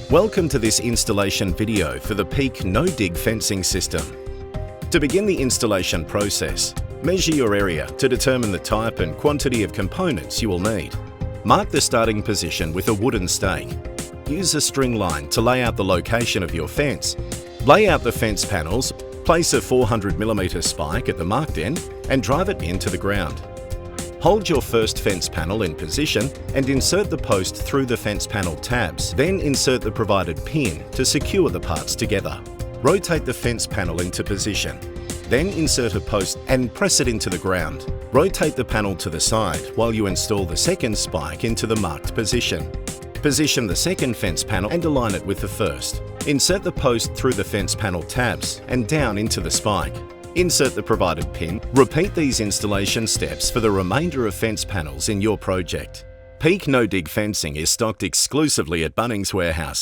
Welcome to this installation video for the Peak no-dig fencing system. To begin the installation process, measure your area to determine the type and quantity of components you will need. Mark the starting position with a wooden stake. Use a string line to lay out the location of your fence. Lay out the fence panels, place a 400mm spike at the marked end and drive it into the ground. Hold your first fence panel in position and insert the post through the fence panel tabs. Then insert the provided pin to secure the parts together. Rotate the fence panel into position. Then insert a post and press it into the ground. Rotate the panel to the side while you install the second spike into the marked position. Position the second fence panel and align it with the first. Insert the post through the fence panel tabs and down into the spike. Insert the provided pin. Repeat these installation steps for the remainder of fence panels in your project. Peak no-dig fencing is stocked exclusively at Bunnings Warehouse.